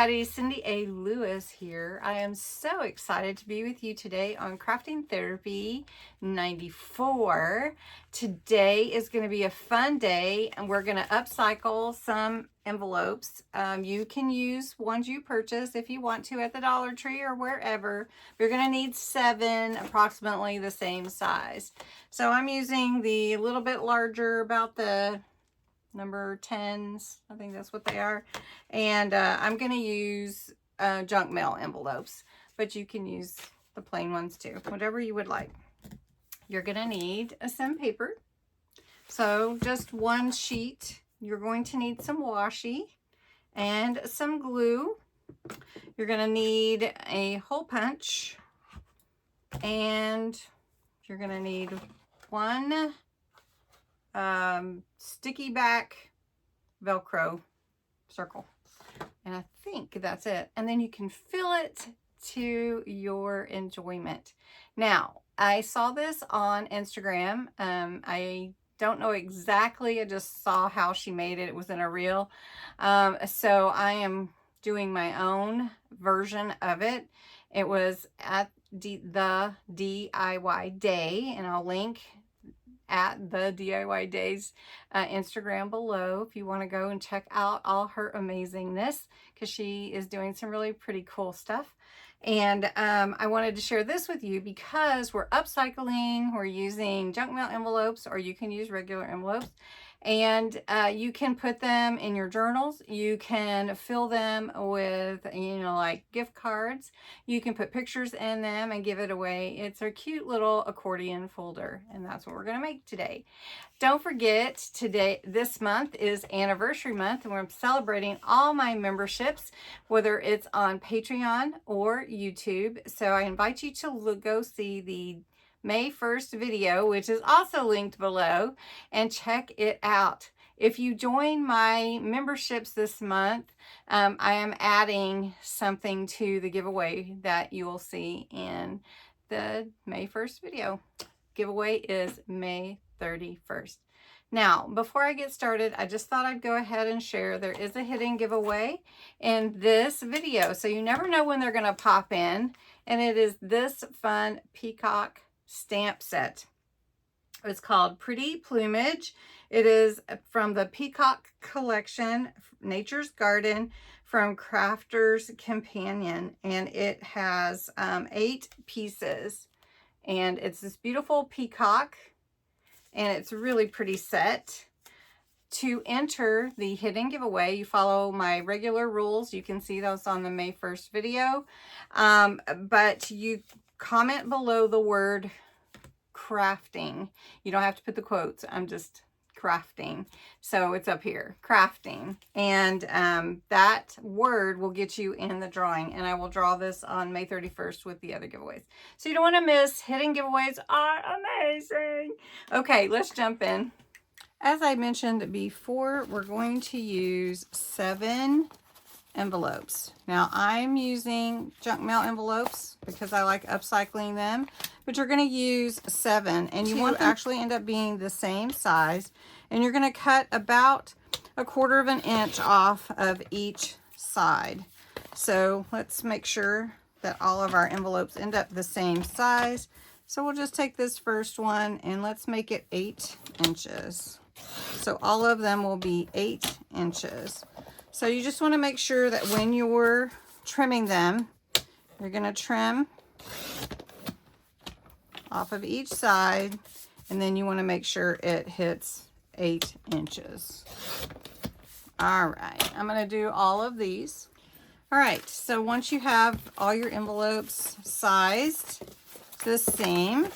everybody, Cindy A. Lewis here. I am so excited to be with you today on Crafting Therapy 94. Today is going to be a fun day and we're going to upcycle some envelopes. You can use ones you purchase if you want to at the Dollar Tree or wherever. You're going to need 7 approximately the same size. So I'm using the little bit larger, about the number 10s, I think that's what they are, and I'm going to use junk mail envelopes, but you can use the plain ones too, whatever you would like. You're going to need some paper, so just one sheet. You're going to need some washi and some glue. You're going to need a hole punch, and you're going to need one sticky back Velcro circle, and I think that's it. And then you can fill it to your enjoyment. Now, I saw this on Instagram. I don't know exactly, I just saw how she made it. It was in a reel. So I am doing my own version of it. It was at the DIY Day, and I'll link at the DIY Days Instagram below if you want to go and check out all her amazingness, because she is doing some really pretty cool stuff. And I wanted to share this with you because we're upcycling. We're using junk mail envelopes, or you can use regular envelopes, and you can put them in your journals. You can fill them with, you know, like gift cards. You can put pictures in them and give it away. It's a cute little accordion folder, and that's what we're going to make today. Don't forget, this month is anniversary month, and we're celebrating all my memberships, whether it's on Patreon or YouTube. So I invite you to go see the May 1st video, which is also linked below, and check it out. If you join my memberships this month, I am adding something to the giveaway that you will see in the May 1st video. Giveaway is May 31st. Now, before I get started, I just thought I'd go ahead and share there is a hidden giveaway in this video, so you never know when they're going to pop in, and it is this fun peacock stamp set. It's called Pretty Plumage. It is from the Peacock Collection, Nature's Garden, from Crafter's Companion, and it has 8 pieces, and it's this beautiful peacock, and it's really pretty set. To enter the hidden giveaway, you follow my regular rules. You can see those on the May 1st video, but you comment below the word crafting. You don't have to put the quotes. I'm just crafting. So it's up here, crafting. And that word will get you in the drawing. And I will draw this on May 31st with the other giveaways. So you don't want to miss. Hidden giveaways are amazing. Okay, let's jump in. As I mentioned before, we're going to use 7 envelopes. Now I'm using junk mail envelopes because I like upcycling them, but you're going to use 7, and you want to actually end up being the same size, and you're going to cut about 1/4 inch off of each side. So let's make sure that all of our envelopes end up the same size. So we'll just take this first one and let's make it 8 inches. So all of them will be 8 inches. So you just want to make sure that when you're trimming them, you're going to trim off of each side, and then you want to make sure it hits 8 inches. All right, I'm going to do all of these. All right, so once you have all your envelopes sized the same,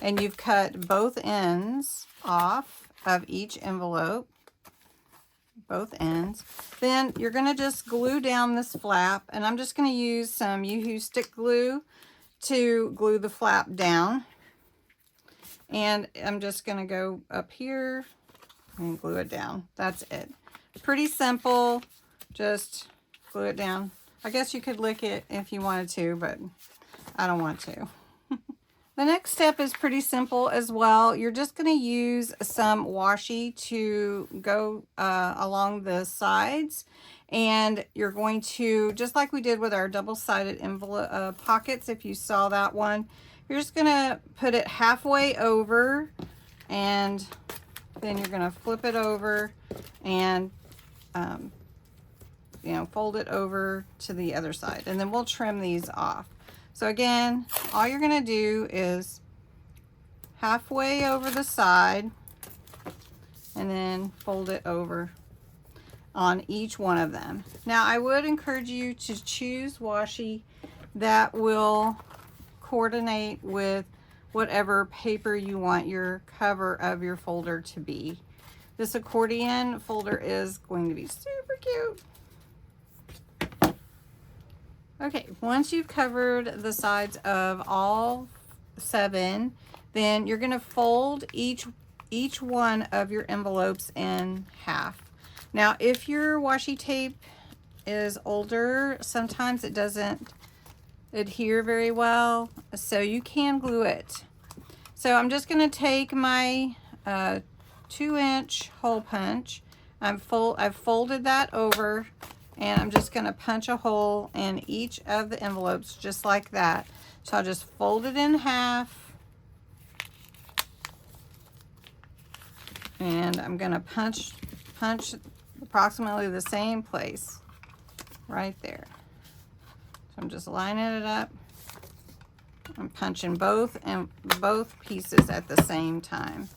and you've cut both ends off of each envelope, both ends, then you're going to just glue down this flap, and I'm just going to use some Yoo-Hoo stick glue to glue the flap down, and I'm just going to go up here and glue it down. That's it. Pretty simple. Just glue it down. I guess you could lick it if you wanted to, but I don't want to. The next step is pretty simple as well. You're just going to use some washi to go along the sides, And you're going to, just like we did with our double-sided envelope pockets, if you saw that one, you're just gonna put it halfway over, and then you're gonna flip it over and you know, fold it over to the other side, and then we'll trim these off. So again, all you're gonna do is halfway over the side and then fold it over on each one of them. Now I would encourage you to choose washi that will coordinate with whatever paper you want your cover of your folder to be. This accordion folder is going to be super cute. Okay, once you've covered the sides of all 7, then you're going to fold each one of your envelopes in half. Now, if your washi tape is older, sometimes it doesn't adhere very well, so you can glue it. So I'm just going to take my 2-inch hole punch. I've folded that over, and I'm just going to punch a hole in each of the envelopes just like that. So I'll just fold it in half, and I'm going to punch approximately the same place right there. So I'm just lining it up. I'm punching both pieces at the same time,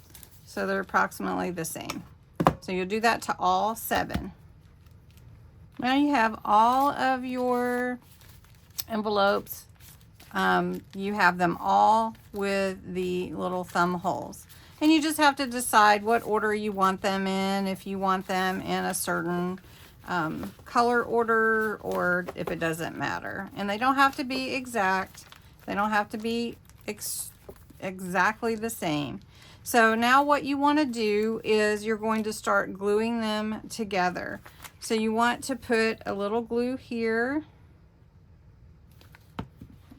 so they're approximately the same. So you'll do that to all 7. Now you have all of your envelopes. You have them all with the little thumb holes. And you just have to decide what order you want them in, if you want them in a certain color order, or if it doesn't matter. And they don't have to be exact. They don't have to be exactly the same. So now what you want to do is you're going to start gluing them together. So you want to put a little glue here,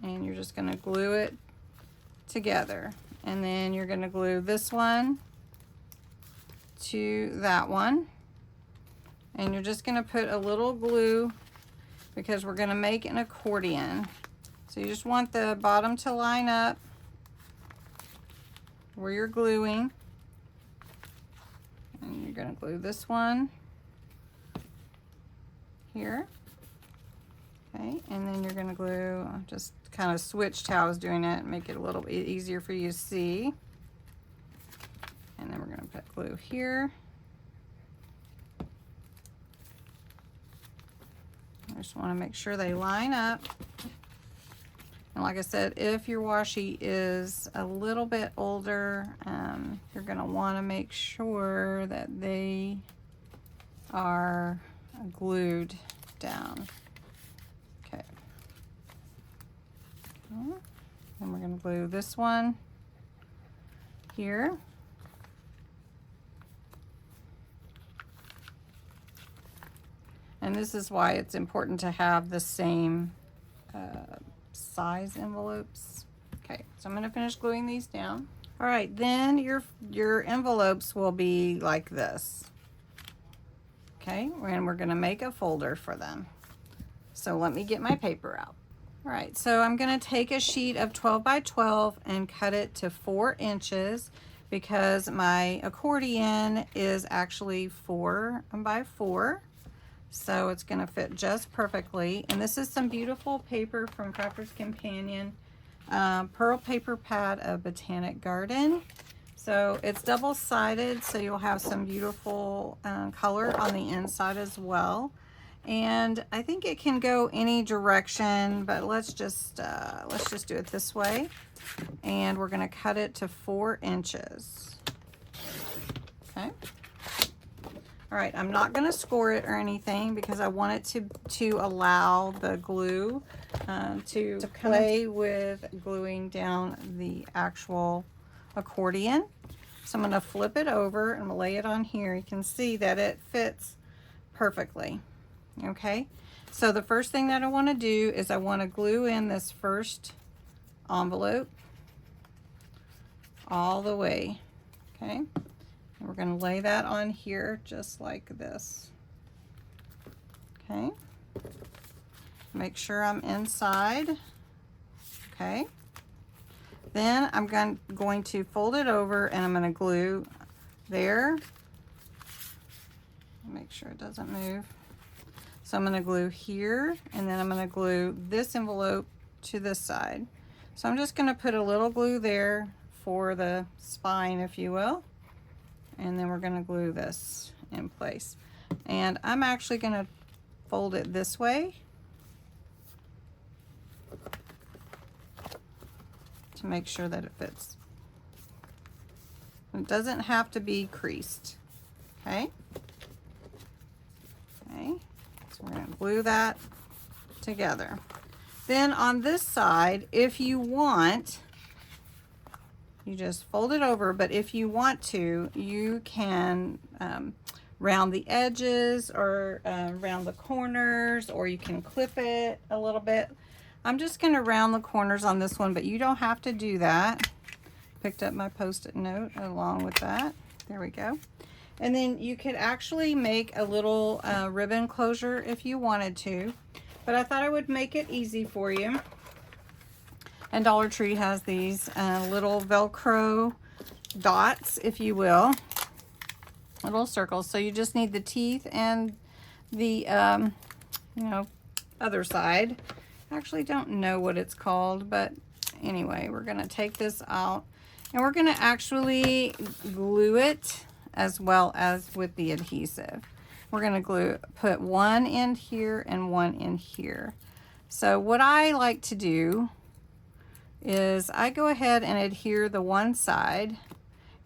and you're just going to glue it together. And then you're going to glue this one to that one. And you're just going to put a little glue because we're going to make an accordion. So you just want the bottom to line up where you're gluing. And you're going to glue this one here. Okay, and then you're going to glue, just kind of switched how I was doing it, make it a little bit easier for you to see. And then we're going to put glue here. I just want to make sure they line up. And like I said, if your washi is a little bit older, you're going to want to make sure that they are glued down. Okay. And we're going to glue this one here. And this is why it's important to have the same size envelopes. Okay, so I'm going to finish gluing these down. All right, then your envelopes will be like this. Okay, and we're going to make a folder for them. So let me get my paper out. All right, so I'm going to take a sheet of 12 by 12 and cut it to 4 inches because my accordion is actually 4 by 4. So it's going to fit just perfectly. And this is some beautiful paper from Crafter's Companion, Pearl Paper Pad of Botanic Garden. So it's double-sided, so you'll have some beautiful color on the inside as well. And I think it can go any direction, but let's just do it this way. And we're going to cut it to 4 inches. Okay. All right, I'm not going to score it or anything because I want it to allow the glue to play with gluing down the actual accordion. So I'm going to flip it over and lay it on here. You can see that it fits perfectly. Okay, so the first thing that I want to do is I want to glue in this first envelope all the way. Okay. We're going to lay that on here just like this. Okay. Make sure I'm inside. Okay. Then I'm going to fold it over and I'm going to glue there. Make sure it doesn't move. So I'm going to glue here, and then I'm going to glue this envelope to this side. So I'm just going to put a little glue there for the spine, if you will. And then we're going to glue this in place. And I'm actually going to fold it this way to make sure that it fits. It doesn't have to be creased. Okay. Okay. So we're going to glue that together. Then on this side, if you want, you just fold it over, but if you want to, you can round the edges or round the corners, or you can clip it a little bit. I'm just going to round the corners on this one, but you don't have to do that. Picked up my post-it note along with that. There we go. And then you could actually make a little ribbon closure if you wanted to, but I thought I would make it easy for you. And Dollar Tree has these little Velcro dots, if you will, little circles. So you just need the teeth and the, other side. I actually don't know what it's called, but anyway, we're going to take this out and we're going to actually glue it as well as with the adhesive. We're going to put one end here and one end here. So what I like to do is I go ahead and adhere the one side,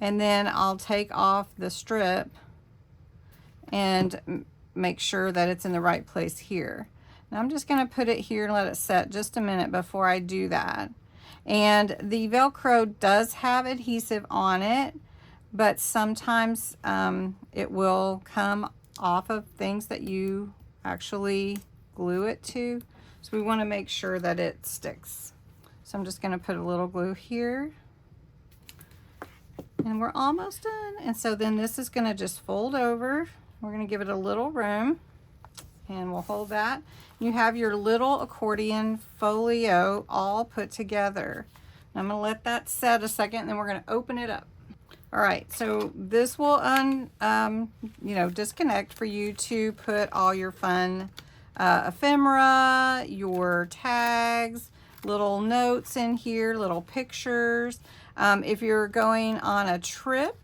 and then I'll take off the strip and make sure that it's in the right place here. Now I'm just going to put it here and let it set just a minute before I do that. And the Velcro does have adhesive on it, but sometimes it will come off of things that you actually glue it to. So we want to make sure that it sticks. So I'm just going to put a little glue here. And we're almost done. And so then this is going to just fold over. We're going to give it a little room. And we'll hold that. You have your little accordion folio all put together. I'm going to let that set a second, and then we're going to open it up. All right, so this will disconnect for you to put all your fun ephemera, your tags, little notes in here, little pictures. If you're going on a trip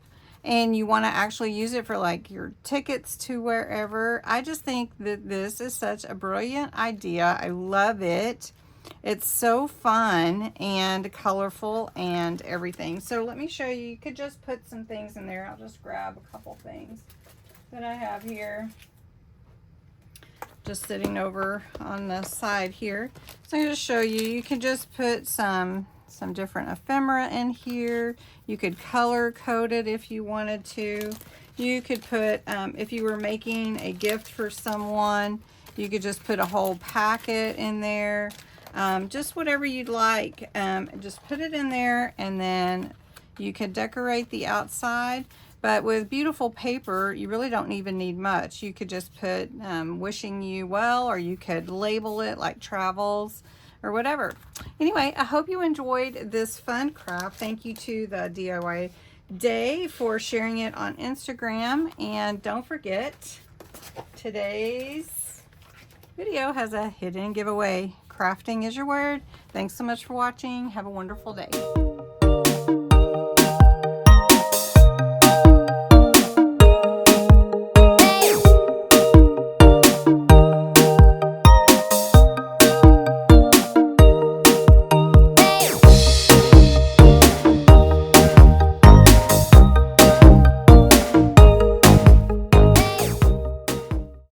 and you want to actually use it for like your tickets to wherever, I just think that this is such a brilliant idea. I love it. It's so fun and colorful and everything. So let me show you. You could just put some things in there. I'll just grab a couple things that I have here, just sitting over on the side here. So I'm going to show you. You can just put some different ephemera in here. You could color code it if you wanted to. You could put, if you were making a gift for someone, you could just put a whole packet in there. Just whatever you'd like. Just put it in there, and then you could decorate the outside. But with beautiful paper, you really don't even need much. You could just put wishing you well, or you could label it like travels or whatever. Anyway, I hope you enjoyed this fun craft. Thank you to the DIY Day for sharing it on Instagram. And don't forget, today's video has a hidden giveaway. Crafting is your word. Thanks so much for watching. Have a wonderful day.